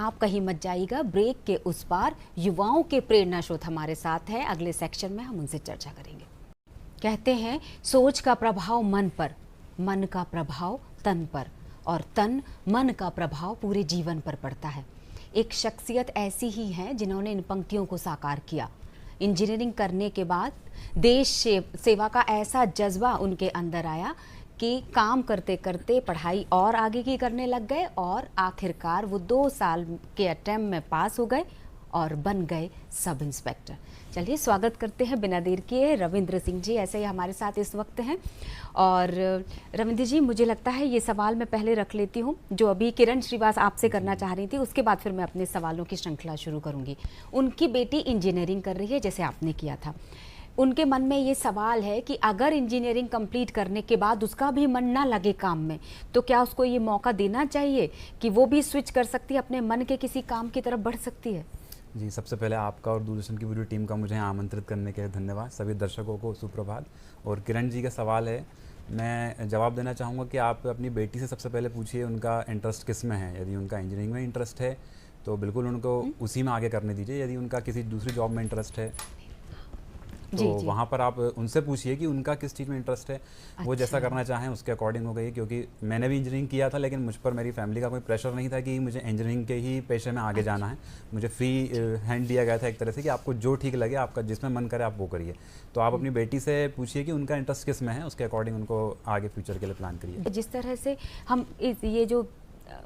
आप कहीं मत जाइएगा, ब्रेक के उस पार युवाओं के प्रेरणा स्रोत हमारे साथ है। अगले सेक्शन में हम उनसे चर्चा करेंगे। कहते हैं सोच का प्रभाव मन पर, मन का प्रभाव तन पर और तन मन का प्रभाव पूरे जीवन पर पड़ता है। एक शख्सियत ऐसी ही है जिन्होंने इन पंक्तियों को साकार किया। इंजीनियरिंग करने के बाद देश सेवा का ऐसा जज्बा उनके अंदर आया कि काम करते करते पढ़ाई और आगे की करने लग गए और आखिरकार वो 2 साल के अटेम्प्ट में पास हो गए और बन गए सब इंस्पेक्टर। चलिए स्वागत करते हैं बिना देर किए रविंद्र सिंह जी, ऐसे ही हमारे साथ इस वक्त हैं। और रविंद्र जी, मुझे लगता है ये सवाल मैं पहले रख लेती हूँ जो अभी किरण श्रीवास आपसे करना चाह रही थी, उसके बाद फिर मैं अपने सवालों की श्रृंखला शुरू करूँगी। उनकी बेटी इंजीनियरिंग कर रही है जैसे आपने किया था, उनके मन में ये सवाल है कि अगर इंजीनियरिंग कंप्लीट करने के बाद उसका भी मन ना लगे काम में, तो क्या उसको ये मौका देना चाहिए कि वो भी स्विच कर सकती है, अपने मन के किसी काम की तरफ बढ़ सकती है? जी, सबसे पहले आपका और दूरदर्शन की पूरी टीम का मुझे आमंत्रित करने के लिए धन्यवाद। सभी दर्शकों को सुप्रभात। और किरण जी का सवाल है, मैं जवाब देना चाहूँगा कि आप अपनी बेटी से सबसे पहले पूछिए उनका इंटरेस्ट किस में है। यदि उनका इंजीनियरिंग में इंटरेस्ट है तो बिल्कुल उनको उसी में आगे करने दीजिए। यदि उनका किसी दूसरी जॉब में इंटरेस्ट है तो वहाँ पर आप उनसे पूछिए कि उनका किस चीज़ में इंटरेस्ट है। वो जैसा करना चाहें उसके अकॉर्डिंग हो गई। क्योंकि मैंने भी इंजीनियरिंग किया था, लेकिन मुझ पर मेरी फैमिली का कोई प्रेशर नहीं था कि मुझे इंजीनियरिंग के ही पेशे में आगे जाना है। मुझे फ्री हैंड दिया गया था एक तरह से कि आपको जो ठीक लगे, आपका जिसमें मन करे आप वो करिए। तो आप अपनी बेटी से पूछिए कि उनका इंटरेस्ट किस में है, उसके अकॉर्डिंग उनको आगे फ्यूचर के लिए प्लान करिए। जिस तरह से हम ये जो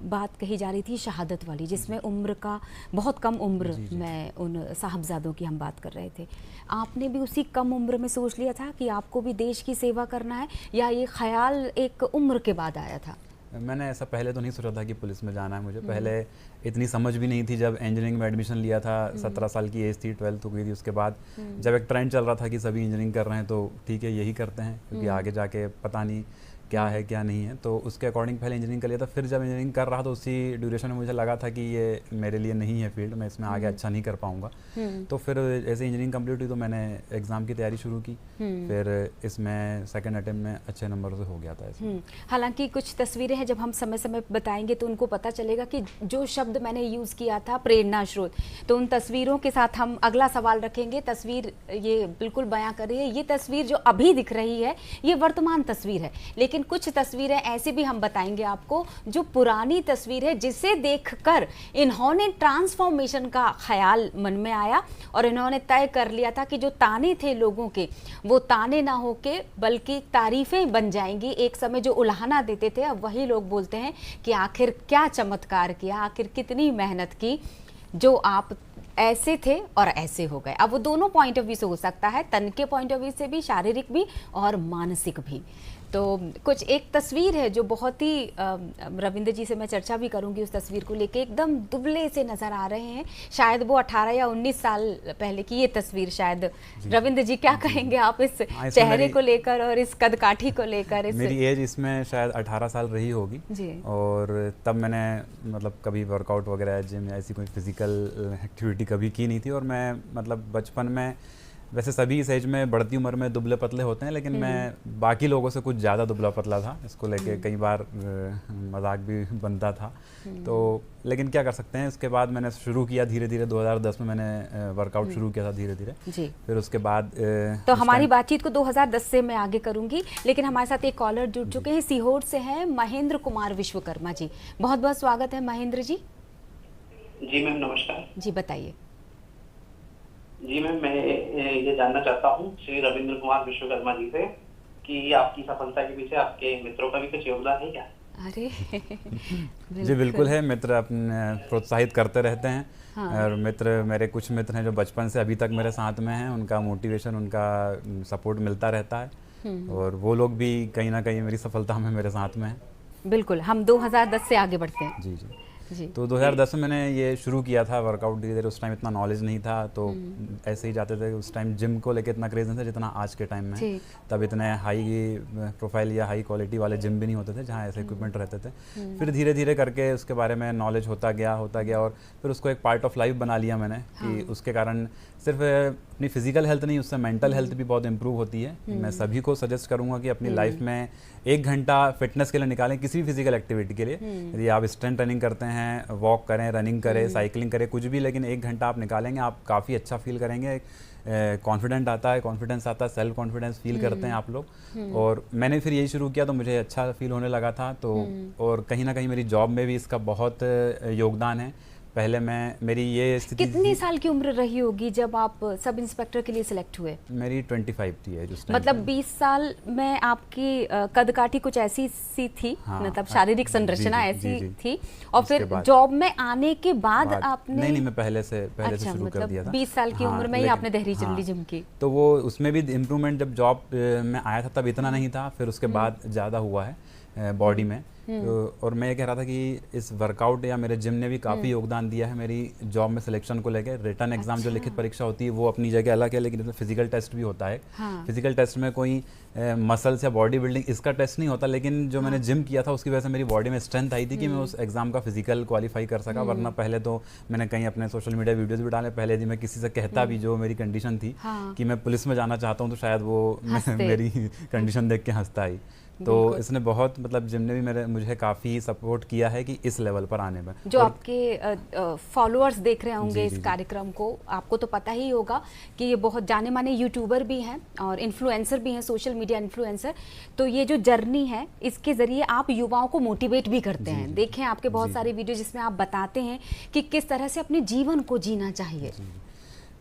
बात कही जा रही थी शहादत वाली, जिसमें उम्र का बहुत कम उम्र में उन साहबजादों की हम बात कर रहे थे, आपने भी उसी कम उम्र में सोच लिया था कि आपको भी देश की सेवा करना है, या ये ख्याल एक उम्र के बाद आया था? मैंने ऐसा पहले तो नहीं सोचा था कि पुलिस में जाना है मुझे। पहले इतनी समझ भी नहीं थी। जब इंजीनियरिंग में एडमिशन लिया था 17 साल की एज थी, 12th हो गई थी। उसके बाद जब एक ट्रेंड चल रहा था कि सभी इंजीनियरिंग कर रहे हैं तो ठीक है यही करते हैं, क्योंकि आगे जाके पता नहीं क्या है क्या नहीं है। तो उसके अकॉर्डिंग पहले इंजीनियरिंग कर लिया था। फिर जब इंजीनियरिंग कर रहा तो उसी ड्यूरेशन में मुझे लगा था कि ये मेरे लिए नहीं है फील्ड, मैं इसमें आगे अच्छा नहीं कर पाऊंगा। तो फिर ऐसे इंजीनियरिंग कंप्लीट हुई तो मैंने एग्ज़ाम की तैयारी शुरू की। फिर इसमें सेकंड अटेम्प्ट में अच्छे नंबर से हो गया था ऐसे। हालांकि कुछ तस्वीरें हैं, जब हम समय समय बताएंगे तो उनको पता चलेगा कि जो शब्द मैंने यूज़ किया था प्रेरणा स्रोत, तो उन तस्वीरों के साथ हम अगला सवाल रखेंगे। तस्वीर ये बिल्कुल बयां कर रही है। ये तस्वीर जो अभी दिख रही है ये वर्तमान तस्वीर है, लेकिन कुछ तस्वीरें ऐसी भी हम बताएंगे आपको जो पुरानी तस्वीर है, जिसे देखकर इन्होंने ट्रांसफॉर्मेशन का ख्याल मन में आया और इन्होंने तय कर लिया था कि जो ताने थे लोगों के, वो ताने ना होके बल्कि तारीफें बन जाएंगी। एक समय जो उल्हाना देते थे, अब वही लोग बोलते हैं कि आखिर क्या चमत्कार किया, आखिर कितनी मेहनत की, जो आप ऐसे थे और ऐसे हो गए। अब वो दोनों पॉइंट ऑफ व्यू से हो सकता है, तन के पॉइंट ऑफ व्यू से भी, शारीरिक भी और मानसिक भी। तो कुछ एक तस्वीर है जो बहुत ही रविंद्र जी से मैं चर्चा भी करूंगी उस तस्वीर को लेके, एकदम दुबले से नज़र आ रहे हैं। शायद वो 18 या 19 साल पहले की ये तस्वीर शायद। रविंद्र जी क्या कहेंगे आप इस चेहरे को लेकर और इस कदकाठी को लेकर? मेरी एज इसमें शायद 18 साल रही होगी जी। और तब मैंने मतलब कभी वर्कआउट वगैरह जिम या ऐसी कोई फिजिकल एक्टिविटी कभी की नहीं थी। और मैं मतलब बचपन में, वैसे सभी इस एज में बढ़ती उम्र में दुबले पतले होते हैं, लेकिन मैं बाकी लोगों से कुछ ज़्यादा दुबला पतला था। इसको लेके कई बार मजाक भी बनता था। तो लेकिन क्या कर सकते हैं, उसके बाद मैंने शुरू किया धीरे धीरे। 2010 में मैंने वर्कआउट शुरू किया था धीरे धीरे जी। फिर उसके बाद तो हमारी बातचीत को 2010 से मैं आगे करूंगी, लेकिन हमारे साथ एक कॉलर जुड़ चुके हैं, सीहोर से हैं महेंद्र कुमार विश्वकर्मा जी। बहुत बहुत स्वागत है महेंद्र जी। जी मैम नमस्कार। जी बताइए। जी मैम, मैं ये जानना चाहता हूँ श्री रविंद्र कुमार विश्वकर्मा जी से कि आपकी सफलता के पीछे आपके मित्रों का भी कुछ योगदान है क्या? अरे जी बिल्कुल है। मित्र अपने प्रोत्साहित करते रहते हैं। हाँ। और मित्र, मेरे कुछ मित्र हैं जो बचपन से अभी तक मेरे साथ में हैं, उनका मोटिवेशन, उनका सपोर्ट मिलता रहता है। और वो लोग भी कहीं ना कहीं मेरी सफलता में मेरे साथ में हैं। बिल्कुल। हम 2010 से आगे बढ़ते हैं। जी जी। तो 2010 में मैंने ये शुरू किया था वर्कआउट धीरे धीरे। उस टाइम इतना नॉलेज नहीं था, तो ऐसे ही जाते थे। उस टाइम जिम को लेके इतना क्रेज नहीं था जितना आज के टाइम में। तब इतने हाई प्रोफाइल या हाई क्वालिटी वाले जिम भी नहीं होते थे जहाँ ऐसे इक्विपमेंट रहते थे। फिर धीरे धीरे करके उसके बारे में नॉलेज होता गया और फिर उसको एक पार्ट ऑफ लाइफ बना लिया मैंने। कि उसके कारण सिर्फ अपनी फिजिकल हेल्थ नहीं, उससे मेंटल हेल्थ भी बहुत इंप्रूव होती है। मैं सभी को सजेस्ट करूँगा कि अपनी लाइफ में 1 घंटा फिटनेस के लिए निकालें, किसी भी फिजिकल एक्टिविटी के लिए। यदि आप स्ट्रेंथ ट्रेनिंग करते हैं, वॉक करें, रनिंग करें, साइकिलिंग करें, कुछ भी, लेकिन 1 घंटा आप निकालेंगे, आप काफ़ी अच्छा फील करेंगे। कॉन्फिडेंस आता है, सेल्फ कॉन्फिडेंस फील करते हैं आप लोग। और मैंने फिर यही शुरू किया तो मुझे अच्छा फील होने लगा था। तो और कहीं ना कहीं मेरी जॉब में भी इसका बहुत योगदान है। पहले मेरी ये स्थिति कितनी साल की उम्र रही होगी जब आप सब इंस्पेक्टर के लिए सिलेक्ट हुए? मेरी 25 थी है उस टाइम। मतलब 20 साल में आपकी कदकाठी कुछ ऐसी सी थी, हाँ, मतलब शारीरिक संरचना जी, ऐसी जी। थी, और फिर बाद- जॉब में आने के बाद आपने? नहीं, मैं पहले से अच्छा, शुरू कर मतलब दिया था। 20 साल की हाँ, उम्र में ही लेकिन- आपने देहरी हाँ, चंडी जिम की। तो वो उसमें भी इम्प्रूवमेंट जब जॉब में आया था तब इतना नहीं था, फिर उसके बाद ज़्यादा हुआ है बॉडी में। तो और मैं ये कह रहा था कि इस वर्कआउट या मेरे जिम ने भी काफ़ी योगदान दिया है मेरी जॉब में सिलेक्शन को लेकर। रिटर्न एग्जाम जो लिखित परीक्षा होती है वो अपनी जगह अलग है, लेकिन इसमें फिजिकल टेस्ट भी होता है। हाँ। फिजिकल टेस्ट में कोई मसल्स या बॉडी बिल्डिंग इसका टेस्ट नहीं होता, लेकिन जो मैंने जिम किया था उसकी वजह से मेरी बॉडी में स्ट्रेंथ आई थी कि मैं उस एग्जाम का फिजिकल क्वालिफाई कर सका। वरना पहले तो मैंने कहीं अपने सोशल मीडिया वीडियोस भी डाले, पहले यदि मैं किसी से कहता भी जो मेरी कंडीशन थी हाँ। कि मैं पुलिस में जाना चाहता हूँ तो शायद वो हंसते। मेरी कंडीशन देख के हंसता ही। तो इसने बहुत, मतलब जिम ने भी मुझे काफ़ी सपोर्ट किया है कि इस लेवल पर आने में। जो आपके फॉलोअर्स देख रहे होंगे जी, इस जी, जी। कार्यक्रम को, आपको तो पता ही होगा कि ये बहुत जाने माने यूट्यूबर भी हैं और इन्फ्लुएंसर भी हैं, सोशल मीडिया इन्फ्लुएंसर। तो ये जो जर्नी है इसके ज़रिए आप युवाओं को मोटिवेट भी करते हैं। देखें आपके बहुत सारे वीडियो जिसमें आप बताते हैं कि किस तरह से अपने जीवन को जीना चाहिए।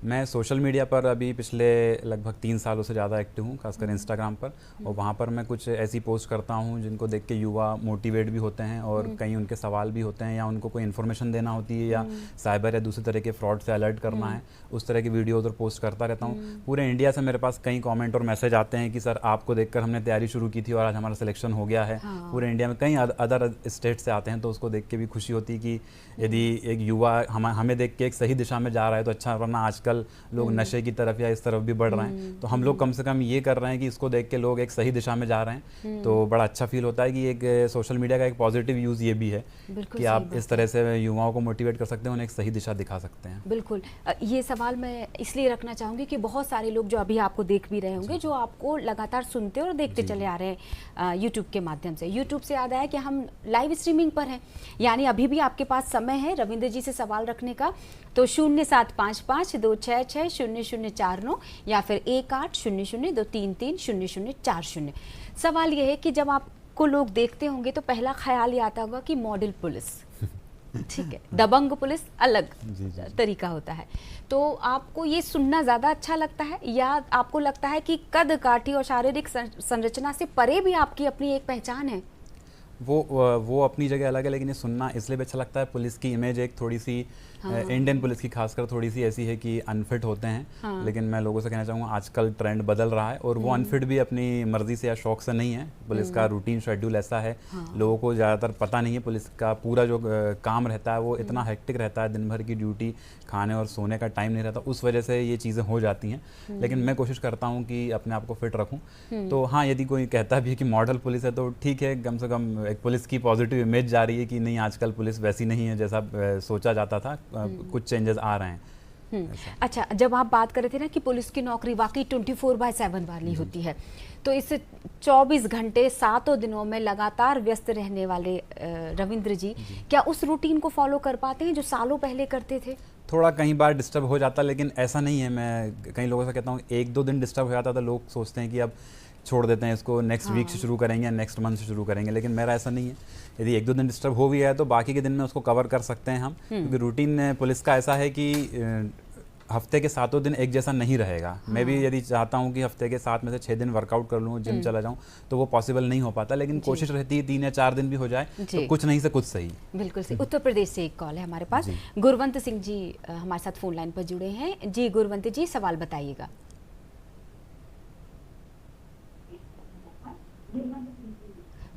मैं सोशल मीडिया पर अभी पिछले लगभग 3 सालों से ज़्यादा एक्टिव हूँ, खासकर इंस्टाग्राम पर। और वहाँ पर मैं कुछ ऐसी पोस्ट करता हूँ जिनको देख के युवा मोटिवेट भी होते हैं और कहीं उनके सवाल भी होते हैं या उनको कोई इन्फॉर्मेशन देना होती है या साइबर या दूसरे तरह के फ्रॉड से अलर्ट करना है, उस तरह की वीडियोज़ और पोस्ट करता रहता हूँ। पूरे इंडिया से मेरे पास कई कॉमेंट और मैसेज आते हैं कि सर आपको देखकर हमने तैयारी शुरू की थी और आज हमारा सिलेक्शन हो गया है। पूरे इंडिया में कई अदर स्टेट से आते हैं, तो उसको देख के भी खुशी होती है कि यदि एक युवा हमें देख के एक सही दिशा में जा रहा है तो अच्छा। वरना आजकल लोग नशे की तरफ या इस तरफ भी बढ़ रहे हैं, तो हम लोग कम से कम ये कर रहे हैं कि इसको देख के लोग एक सही दिशा में जा रहे हैं। तो बड़ा अच्छा फील होता है कि एक सोशल मीडिया का एक पॉजिटिव यूज़ ये भी है कि आप इस तरह से युवाओं को मोटिवेट कर सकते हैं, उन्हें एक सही दिशा दिखा सकते हैं। बिल्कुल। ये सवाल मैं इसलिए रखना चाहूँगी कि बहुत सारे लोग जो अभी आपको देख भी रहे होंगे, जो आपको लगातार सुनते और देखते चले आ रहे हैं यूट्यूब के माध्यम से। यूट्यूब से याद आया कि हम लाइव स्ट्रीमिंग पर हैं, यानी अभी भी आपके पास समय है रविंद्र जी से सवाल रखने का। तो 0755-266-0049 या फिर 1800-233-0040। सवाल ये है कि जब आपको लोग देखते होंगे तो पहला ख्याल ये आता होगा कि मॉडल पुलिस, ठीक है, दबंग पुलिस अलग तरीका होता है। तो आपको ये सुनना ज़्यादा अच्छा लगता है या आपको लगता है कि कद काठी और शारीरिक संरचना से परे भी आपकी अपनी एक पहचान है? वो अपनी जगह अलग है, लेकिन ये सुनना इसलिए भी अच्छा लगता है। पुलिस की इमेज एक थोड़ी सी इंडियन पुलिस की खासकर थोड़ी सी ऐसी है कि अनफिट होते हैं। लेकिन मैं लोगों से कहना चाहूँगा आजकल ट्रेंड बदल रहा है और वो अनफिट भी अपनी मर्जी से या शौक से नहीं है। पुलिस का रूटीन शेड्यूल ऐसा है, लोगों को ज़्यादातर पता नहीं है। पुलिस का पूरा जो काम रहता है वो इतना हेक्टिक रहता है, दिन भर की ड्यूटी, खाने और सोने का टाइम नहीं रहता, उस वजह से ये चीज़ें हो जाती हैं। लेकिन मैं कोशिश करता हूँ कि अपने आप को फिट रखूँ। तो हाँ, यदि कोई कहता भी है कि मॉडल पुलिस है तो ठीक है, कम से कम एक पुलिस की पॉजिटिव इमेज जा रही है कि नहीं, आजकल पुलिस वैसी नहीं है जैसा सोचा जाता था, कुछ चेंजेस आ रहे हैं। अच्छा, जब आप बात कर रहे थे ना कि पुलिस की नौकरी वाकई 24/7 वाली होती है, तो इस 24 घंटे 7 दिनों में लगातार व्यस्त रहने वाले रविंद्र जी क्या उस रूटीन को फॉलो कर पाते हैं जो सालों पहले करते थे? थोड़ा कई बार डिस्टर्ब हो जाता, लेकिन ऐसा नहीं है। मैं कई लोगों से कहता हूँ 1-2 दिन डिस्टर्ब हो जाता तो लोग सोचते हैं कि अब छोड़ देते हैं इसको, नेक्स्ट वीक से शुरू करेंगे या नेक्स्ट मंथ से शुरू करेंगे, लेकिन मेरा ऐसा नहीं है। यदि 1-2 दिन डिस्टर्ब हो भी है तो बाकी के दिन में उसको कवर कर सकते हैं हम, क्योंकि रूटीन पुलिस का ऐसा है कि हफ्ते के 7 दिन एक जैसा नहीं रहेगा। मैं भी यदि चाहता हूँ कि हफ्ते के 7 में से 6 दिन वर्कआउट कर लूँ, जिम चला जाऊँ, तो वो पॉसिबल नहीं हो पाता, लेकिन कोशिश रहती है 3 या 4 दिन भी हो जाए तो कुछ नहीं से कुछ सही। बिल्कुल सही। उत्तर प्रदेश से एक कॉल है हमारे पास, गुरवंत सिंह जी हमारे साथ फोन लाइन पर जुड़े हैं। जी गुरवंत जी, सवाल बताइएगा।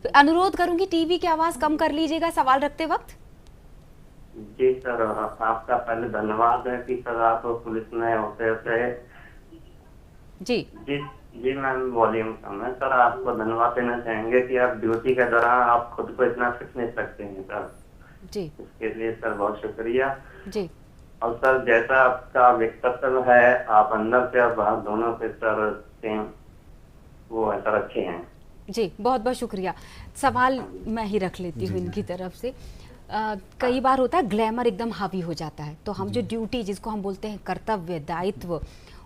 तो अनुरोध करूंगी टीवी की आवाज कम कर लीजिएगा सवाल रखते वक्त। जी सर, आपका पहले धन्यवाद है कि सर आप पुलिस में होते होते जी जी जी मैम, वॉल्यूम कम है सर। आपको धन्यवाद देना चाहेंगे कि आप ड्यूटी के दौरान आप खुद को इतना फिटनेस रखते हैं सर जी, इसके लिए सर बहुत शुक्रिया जी। और सर जैसा आपका व्यक्तित्व है, आप अंदर से और बाहर दोनों से सर सेम वो है सर, अच्छे हैं। जी, बहुत बहुत शुक्रिया। सवाल मैं ही रख लेती हूँ इनकी तरफ से। कई बार होता है ग्लैमर एकदम हावी हो जाता है, तो हम जो ड्यूटी जिसको हम बोलते हैं कर्तव्य, दायित्व,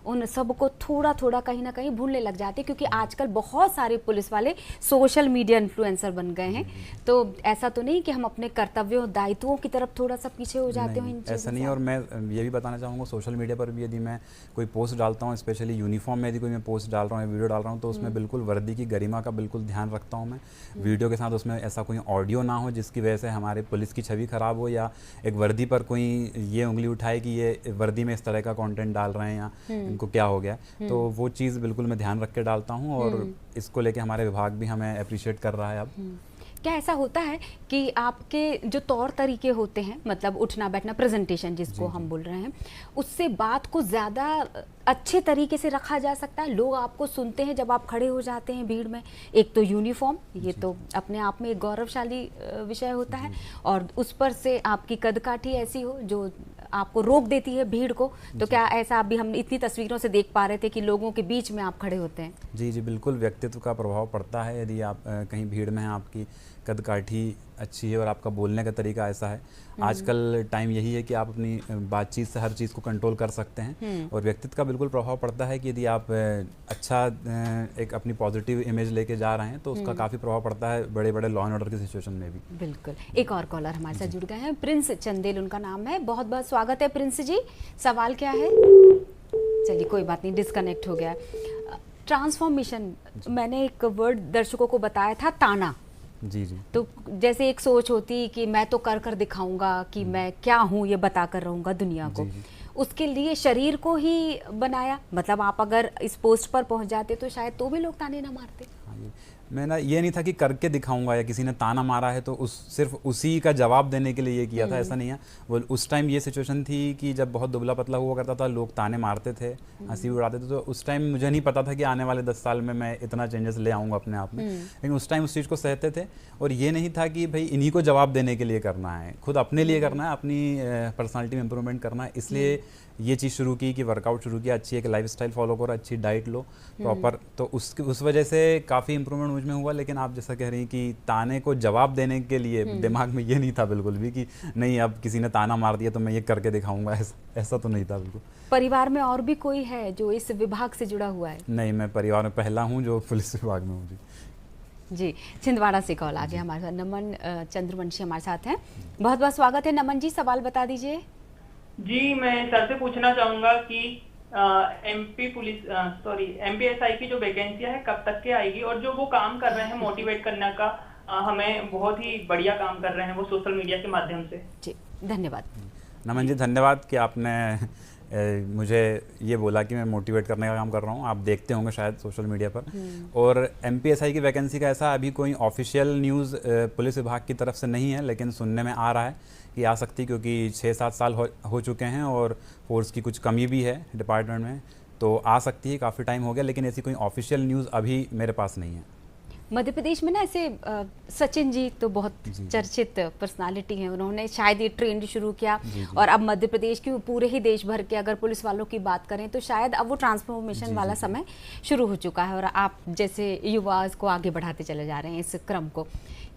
उन सबको थोड़ा थोड़ा कहीं ना कहीं भूलने लग जाते हैं, क्योंकि आजकल बहुत सारे पुलिस वाले सोशल मीडिया इन्फ्लुएंसर बन गए हैं। तो ऐसा तो नहीं कि हम अपने कर्तव्यों और दायित्वों की तरफ थोड़ा सा पीछे हो जाते हो इन चीज़ों ऐसा नहीं है। और मैं ये भी बताना चाहूँगा, सोशल मीडिया पर भी यदि मैं कोई पोस्ट डालता हूँ, स्पेशली यूनिफॉर्म में यदि कोई मैं पोस्ट डाल रहा हूँ या वीडियो डाल रहा हूँ, तो उसमें बिल्कुल वर्दी की गरिमा का बिल्कुल ध्यान रखता हूँ मैं। वीडियो के साथ उसमें ऐसा कोई ऑडियो ना हो जिसकी वजह से हमारे पुलिस की छवि खराब हो, या एक वर्दी पर कोई ये उंगली उठाए कि ये वर्दी में इस तरह का कंटेंट डाल रहे हैं या इनको क्या हो गया। तो वो चीज़ बिल्कुल मैं ध्यान रख के डालता हूँ, और इसको लेके हमारे विभाग भी हमें अप्रिशिएट कर रहा है अब। क्या ऐसा होता है कि आपके जो तौर तरीके होते हैं, मतलब उठना बैठना, प्रेजेंटेशन जिसको हम बोल रहे हैं, उससे बात को ज़्यादा अच्छे तरीके से रखा जा सकता है? लोग आपको सुनते हैं जब आप खड़े हो जाते हैं भीड़ में। एक तो यूनिफॉर्म, ये तो अपने आप में एक गौरवशाली विषय होता है, और उस पर से आपकी कदकाठी ऐसी हो जो आपको रोक देती है भीड़ को। तो क्या ऐसा अभी हम इतनी तस्वीरों से देख पा रहे थे कि लोगों के बीच में आप खड़े होते हैं? जी जी, बिल्कुल व्यक्तित्व का प्रभाव पड़ता है। यदि आप कहीं भीड़ में हैं, आपकी कदकाठी अच्छी है और आपका बोलने का तरीका ऐसा है। आजकल टाइम यही है कि आप अपनी बातचीत से हर चीज़ को कंट्रोल कर सकते हैं, और व्यक्तित्व का बिल्कुल प्रभाव पड़ता है कि यदि आप अच्छा एक अपनी पॉजिटिव इमेज लेके जा रहे हैं, तो उसका काफ़ी प्रभाव पड़ता है बड़े बड़े लॉ एंड ऑर्डर की सिचुएशन में भी। बिल्कुल। एक और कॉलर हमारे साथ जुड़ गए हैं, प्रिंस चंदेल उनका नाम है। बहुत बहुत स्वागत है प्रिंस जी। सवाल क्या है? चलिए कोई बात नहीं, डिस्कनेक्ट हो गया। ट्रांसफॉर्मेशन, मैंने एक वर्ड दर्शकों को बताया था, ताना। जी जी। तो जैसे एक सोच होती कि मैं तो कर कर दिखाऊंगा कि मैं क्या हूँ, ये बता कर रहूँगा दुनिया को। जी। उसके लिए शरीर को ही बनाया, मतलब आप अगर इस पोस्ट पर पहुँच जाते तो शायद तो भी लोग ताने ना मारते। हाँ जी, मैं ना ये नहीं था कि करके दिखाऊंगा या किसी ने ताना मारा है तो सिर्फ उसी का जवाब देने के लिए ये किया था, ऐसा नहीं है। वो उस टाइम ये सिचुएशन थी कि जब बहुत दुबला पतला हुआ करता था, लोग ताने मारते थे, हंसी उड़ाते थे, तो उस टाइम मुझे नहीं पता था कि आने वाले 10 साल में मैं इतना चेंजेस ले आऊँगा अपने आप में। लेकिन उस टाइम उस चीज़ को सहते थे, और ये नहीं था कि भाई इन्हीं को जवाब देने के लिए करना है, खुद अपने लिए करना है, अपनी पर्सनालिटी में इंप्रूवमेंट करना है। इसलिए ये चीज़ शुरू की कि वर्कआउट शुरू किया, अच्छी एक लाइफस्टाइल फॉलो करो, अच्छी डाइट लो प्रॉपर। तो उस वजह से काफ़ी इंप्रूवमेंट मुझ में हुआ। लेकिन आप जैसा कह रही हैं कि ताने को जवाब देने के लिए दिमाग में ये नहीं था बिल्कुल भी कि नहीं अब किसी ने ताना मार दिया तो मैं ये करके दिखाऊंगा, ऐसा तो नहीं था बिल्कुल। परिवार में और भी कोई है जो इस विभाग से जुड़ा हुआ है? नहीं, मैं परिवार में पहला हूँ जो पुलिस विभाग में हूँ। जी, छिंदवाड़ा से कॉल आ गया हमारे साथ। नमन चंद्रवंशी हमारे साथ हैं। बहुत बहुत स्वागत है नमन जी, सवाल बता दीजिए। जी, मैं सर से पूछना चाहूंगा कि एमपीएसआई की जो वैकेंसियां है कब तक के आएगी, और जो वो काम कर रहे हैं मोटिवेट करने का, हमें बहुत ही बढ़िया काम कर रहे हैं वो सोशल मीडिया के माध्यम से। जी, धन्यवाद। नमन जी, धन्यवाद कि आपने मुझे ये बोला कि मैं मोटिवेट करने का काम कर रहा हूँ। आप देखते होंगे शायद सोशल मीडिया पर। और एमपीएसआई की वैकेंसी का ऐसा अभी कोई ऑफिशियल न्यूज़ पुलिस विभाग की तरफ से नहीं है, लेकिन सुनने में आ रहा है कि आ सकती, क्योंकि 6-7 साल हो चुके हैं और फोर्स की कुछ कमी भी है डिपार्टमेंट में, तो आ सकती है। काफ़ी टाइम हो गया, लेकिन ऐसी कोई ऑफिशियल न्यूज़ अभी मेरे पास नहीं है। मध्य प्रदेश में ना ऐसे सचिन जी तो बहुत चर्चित पर्सनालिटी हैं, उन्होंने शायद ये ट्रेंड शुरू किया। और अब मध्य प्रदेश की पूरे ही देश भर के अगर पुलिस वालों की बात करें तो शायद अब वो ट्रांसफॉर्मेशन वाला समय शुरू हो चुका है, और आप जैसे युवा इसको आगे बढ़ाते चले जा रहे हैं इस क्रम को।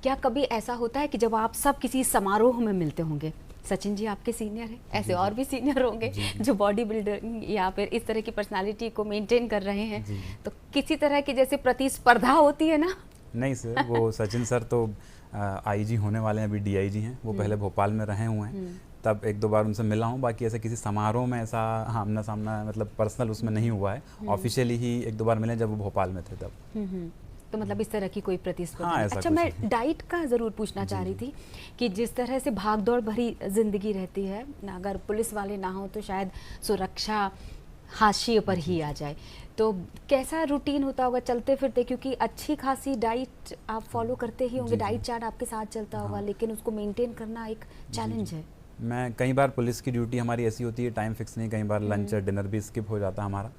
क्या कभी ऐसा होता है कि जब आप सब किसी समारोह में मिलते होंगे, सचिन जी आपके सीनियर हैं, ऐसे और भी सीनियर होंगे जो बॉडी बिल्डर या फिर इस तरह की पर्सनालिटी को मेंटेन कर रहे हैं, तो किसी तरह की जैसे प्रतिस्पर्धा होती है ना? नहीं सर, वो सचिन सर तो आईजी होने वाले हैं, अभी डीआईजी हैं। वो पहले भोपाल में रहे हुए हैं, तब 1-2 बार उनसे मिला हूँ। बाकी ऐसे किसी समारोह में ऐसा आमना सामना मतलब पर्सनल उसमें नहीं हुआ है। ऑफिशियली ही 1-2 बार मिले जब वो भोपाल में थे तब। तो मतलब इस तरह की कोई प्रतिस्पर्धा? हाँ, अच्छा, मैं डाइट का ज़रूर पूछना चाह रही थी कि जिस तरह से भागदौड़ भरी जिंदगी रहती है, अगर पुलिस वाले ना हो तो शायद सुरक्षा हाशिए पर ही आ जाए, तो कैसा रूटीन होता होगा चलते फिरते? क्योंकि अच्छी खासी डाइट आप फॉलो करते ही होंगे, डाइट चार्ट आपके साथ चलता होगा, लेकिन उसको मेंटेन करना एक चैलेंज है। मैं कई बार पुलिस की ड्यूटी हमारी ऐसी होती है, टाइम फिक्स नहीं, कई बार लंच डिनर भी स्किप हो जाता है हमारा।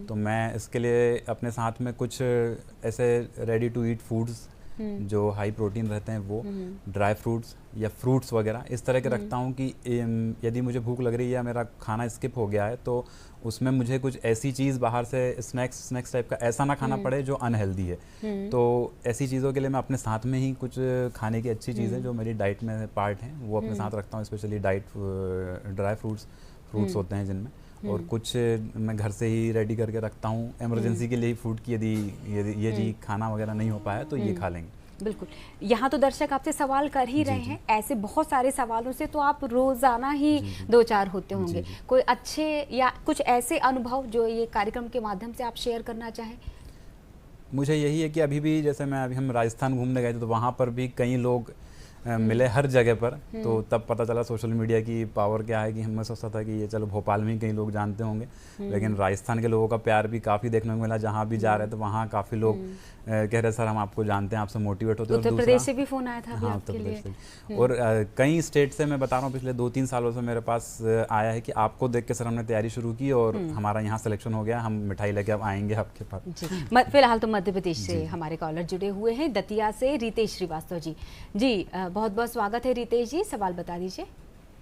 तो मैं इसके लिए अपने साथ में कुछ ऐसे रेडी टू ईट फूड्स जो हाई प्रोटीन रहते हैं वो, ड्राई फ्रूट्स या फ्रूट्स वगैरह इस तरह के रखता हूँ कि यदि मुझे भूख लग रही है या मेरा खाना स्किप हो गया है तो उसमें मुझे कुछ ऐसी चीज़ बाहर से स्नैक्स टाइप का ऐसा ना खाना पड़े जो अनहेल्दी है। तो ऐसी चीज़ों के लिए मैं अपने साथ में ही कुछ खाने की अच्छी चीज़ें जो मेरी डाइट में पार्ट हैं वो अपने साथ रखता हूँ, स्पेशली ड्राई फ्रूट्स होते हैं जिनमें, और कुछ मैं घर से ही रेडी करके रखता हूँ इमरजेंसी के लिए फूड की, यदि ये जी खाना वगैरह नहीं हो पाया तो ये खा लेंगे। बिल्कुल। यहाँ तो दर्शक आपसे सवाल कर ही रहे हैं, ऐसे बहुत सारे सवालों से तो आप रोजाना ही दो चार होते होंगे। कोई अच्छे या कुछ ऐसे अनुभव जो ये कार्यक्रम के माध्यम से आप शेयर करना चाहें? मुझे यही है कि अभी भी जैसे हम राजस्थान घूमने गए थे तो वहाँ पर भी कई लोग मिले हर जगह पर, तो तब पता चला सोशल मीडिया की पावर क्या है कि मैं सोचता था कि ये चलो भोपाल में ही कई लोग जानते होंगे, लेकिन राजस्थान के लोगों का प्यार भी काफ़ी देखने को मिला। जहाँ भी जा रहे थे वहाँ काफ़ी लोग कह रहे सर हम आपको जानते हैं, आपसे मोटिवेट होते हैं। उत्तर प्रदेश से भी फ़ोन आया था अभी हाँ, उत्तर आपके प्रदेश लिए। से। और कई स्टेट से मैं बता रहा हूँ पिछले 2-3 सालों से मेरे पास आया है कि आपको देख के सर हमने तैयारी शुरू की और हमारा यहाँ सिलेक्शन हो गया, हम मिठाई लेके अब आएंगे आपके पास। फिलहाल तो मध्य प्रदेश से हमारे कॉलर जुड़े हुए हैं, दतिया से रितेश श्रीवास्तव जी। बहुत बहुत स्वागत है रितेश जी, सवाल बता दीजिए।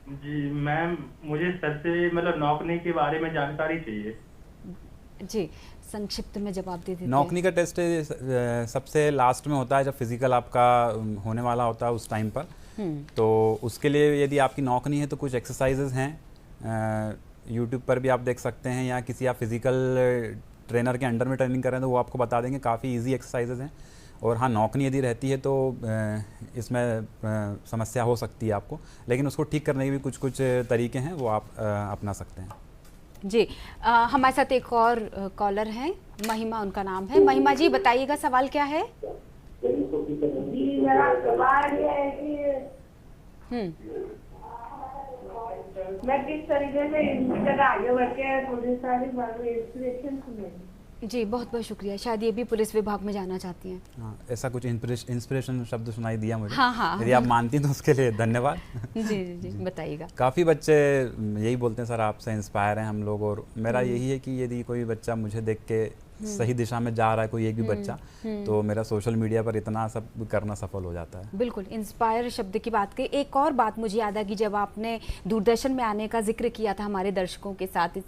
जी मैम, मुझे सर से मतलब नौकरी के बारे में जानकारी चाहिए। जी, संक्षिप्त में जवाब दे देते। नौकरी का टेस्ट सबसे लास्ट में होता है जब फिजिकल आपका होने वाला होता है उस टाइम पर। तो उसके लिए यदि आपकी नौकरी है तो कुछ एक्सरसाइजेज हैं, यूट्यूब पर भी आप देख सकते हैं, या किसी आप फिजिकल ट्रेनर के अंडर में ट्रेनिंग कर रहे हैं तो वो आपको बता देंगे, काफ़ी इजी एक्सरसाइजेज हैं। और हाँ, नौकरी यदि रहती है तो इसमें समस्या हो सकती है आपको, लेकिन उसको ठीक करने के भी कुछ कुछ तरीके हैं, वो आप अपना सकते हैं। जी, हमारे साथ एक और कॉलर हैं, महिमा उनका नाम है। महिमा जी बताइएगा सवाल क्या है? जी मेरा सवाल ये है कि मैं किस तरीके से इंस्टाग्राम आगे बढ़ के थोड़ी सारी इंस्पिरेशन सुनेंगी। जी बहुत बहुत शुक्रिया, शायद ये भी पुलिस विभाग में जाना चाहती हैं। हाँ, ऐसा कुछ इंस्पिरेशन शब्द सुनाई दिया मुझे। हाँ। यदि आप मानती हैं तो उसके लिए धन्यवाद। जी बताइएगा। काफ़ी बच्चे यही बोलते हैं सर आपसे इंस्पायर हैं हम लोग, और मेरा यही है कि यदि कोई बच्चा मुझे देख के सही दिशा में जा रहा है, कोई एक भी बच्चा, तो मेरा सोशल मीडिया पर इतना सब करना सफल हो जाता है। बिल्कुल, इंस्पायर शब्द की बात की, एक और बात मुझे याद आ गई जब आपने दूरदर्शन में आने का जिक्र किया था हमारे दर्शकों के साथ, इस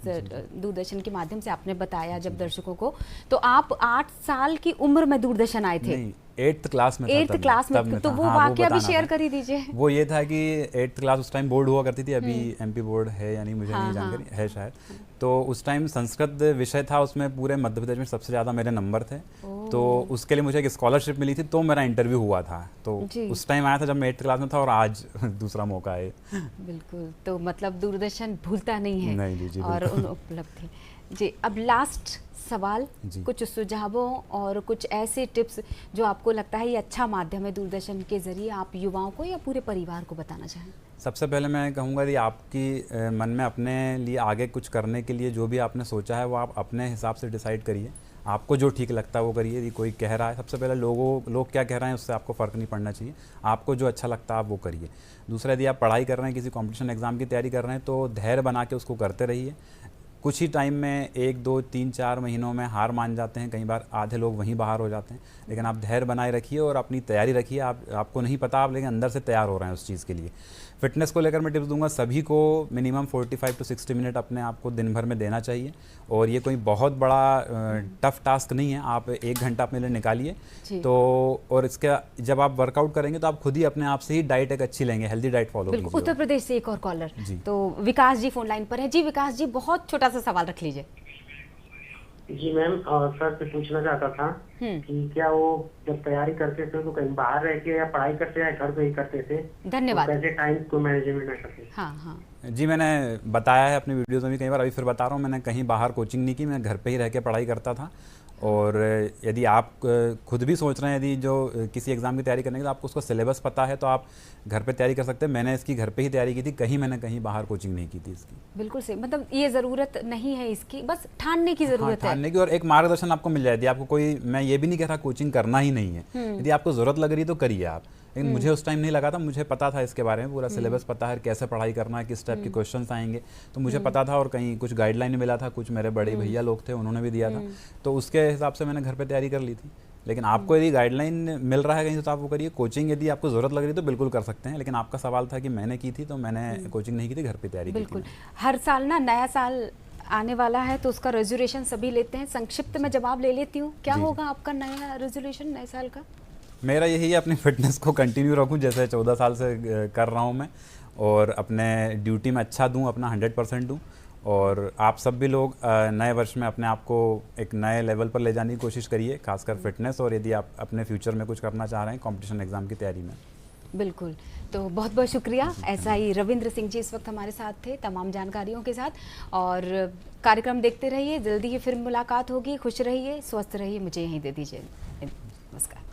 दूरदर्शन के माध्यम से आपने बताया जब दर्शकों को, तो आप 8 साल की उम्र में दूरदर्शन आए थे। 8th क्लास में था। 8th क्लास में, तो वो वाकया भी शेयर कर ही दीजिए। वो ये था कि 8th क्लास उस टाइम बोर्ड हुआ करती थी, अभी एमपी बोर्ड है या नहीं मुझे नहीं जानकारी है शायद। तो उस टाइम संस्कृत विषय था, उसमें पूरे मध्य प्रदेश में सबसे ज़्यादा मेरे नंबर थे, तो उसके लिए मुझे एक स्कॉलरशिप मिली थी, तो मेरा इंटरव्यू हुआ था। तो उस टाइम आया था जब मैं 8th क्लास में था, और आज दूसरा मौका है। बिल्कुल, तो मतलब दूरदर्शन भूलता नहीं है। नहीं जी, और उन उपलब्धि। जी, अब लास्ट सवाल, कुछ सुझावों और कुछ ऐसे टिप्स जो आपको लगता है ये अच्छा माध्यम है दूरदर्शन के जरिए आप युवाओं को या पूरे परिवार को बताना चाहें? सबसे पहले मैं कहूँगा कि आपकी मन में अपने लिए आगे कुछ करने के लिए जो भी आपने सोचा है वो आप अपने हिसाब से डिसाइड करिए, आपको जो ठीक लगता है वो करिए। यदि कोई कह रहा है, सबसे पहले लोग क्या कह रहे हैं उससे आपको फ़र्क नहीं पड़ना चाहिए, आपको जो अच्छा लगता है आप वो करिए। दूसरा, यदि आप पढ़ाई कर रहे हैं, किसी कॉम्पिटिशन एग्ज़ाम की तैयारी कर रहे हैं, तो धैर्य बना के उसको करते रहिए। कुछ ही टाइम में 1, 2, 3, 4 महीनों में हार मान जाते हैं, कई बार आधे लोग वहीं बाहर हो जाते हैं, लेकिन आप धैर्य बनाए रखिए और अपनी तैयारी रखिए। आपको नहीं पता, आप लेकिन अंदर से तैयार हो रहे हैं उस चीज़ के लिए। फिटनेस को लेकर मैं टिप्स दूंगा, सभी को मिनिमम 45 to 60 मिनट अपने आप को दिन भर में देना चाहिए, और ये कोई बहुत बड़ा टफ टास्क नहीं है, आप 1 घंटा अपने लिए निकालिए। तो और इसका जब आप वर्कआउट करेंगे तो आप खुद ही अपने आप से ही डाइट एक अच्छी लेंगे, हेल्दी डाइट फॉलो कीजिए। उत्तर प्रदेश से एक और कॉलर, तो विकास जी फोन लाइन पर है। जी विकास जी, बहुत छोटा सा सवाल रख लीजिए। जी मैम, सर से पूछना चाहता था कि क्या वो जब तैयारी करते थे तो कहीं बाहर रह के या पढ़ाई करते या घर पे ही करते थे? धन्यवाद। तो कैसे टाइम को मैनेजमेंट करते? हाँ जी, मैंने बताया है अपने वीडियोज़ में भी कई बार, अभी फिर बता रहा हूँ, मैंने कहीं बाहर कोचिंग नहीं की, मैं घर पे ही रह के पढ़ाई करता था। और यदि आप खुद भी सोच रहे हैं यदि जो किसी एग्ज़ाम की तैयारी करने की, तो आपको उसका सिलेबस पता है तो आप घर पे तैयारी कर सकते हैं। मैंने इसकी घर पे ही तैयारी की थी, मैंने कहीं बाहर कोचिंग नहीं की थी इसकी। बिल्कुल सही, मतलब ये ज़रूरत नहीं है इसकी, बस ठानने की ज़रूरत है। ठानने की, और एक मार्गदर्शन आपको मिल जाएगी। आपको कोई, मैं ये भी नहीं कह रहा कोचिंग करना ही नहीं है, यदि आपको ज़रूरत लग रही तो करिए आप, लेकिन मुझे उस टाइम नहीं लगा था, मुझे पता था इसके बारे में, पूरा सिलेबस पता है, कैसे पढ़ाई करना है, किस टाइप के क्वेश्चंस आएंगे, तो मुझे पता था। और कहीं कुछ गाइडलाइन मिला था, कुछ मेरे बड़े भैया लोग थे उन्होंने भी दिया था, तो उसके हिसाब से मैंने घर पे तैयारी कर ली थी। लेकिन आपको यदि गाइडलाइन मिल रहा है कहीं से तो आप वो करिए। कोचिंग यदि आपको ज़रूरत लग रही है तो बिल्कुल कर सकते हैं, लेकिन आपका सवाल था कि मैंने की थी तो मैंने कोचिंग नहीं की थी, घर पे तैयारी की थी। बिल्कुल। हर साल ना नया साल आने वाला है तो उसका रेजोल्यूशन सभी लेते हैं। संक्षिप्त में जवाब ले लेती हूँ, क्या जी, जी। होगा आपका नया रेजोल्यूशन नए साल का? मेरा यही है, अपनी फिटनेस को कंटिन्यू रखूं जैसे 14 साल से कर रहा हूं मैं, और अपने ड्यूटी में अच्छा दूं, अपना 100% दूं। और आप सब भी लोग नए वर्ष में अपने आप को एक नए लेवल पर ले जाने की कोशिश करिए, खासकर फिटनेस, और यदि आप अपने फ्यूचर में कुछ करना चाह रहे हैं कंपटीशन एग्जाम की तैयारी में। बिल्कुल। तो बहुत बहुत शुक्रिया। ऐसा ही रविंद्र सिंह जी इस वक्त हमारे साथ थे तमाम जानकारियों के साथ। और कार्यक्रम देखते रहिए, जल्दी ही फिर मुलाकात होगी। खुश रहिए, स्वस्थ रहिए, मुझे यहीं दे दीजिए। नमस्कार।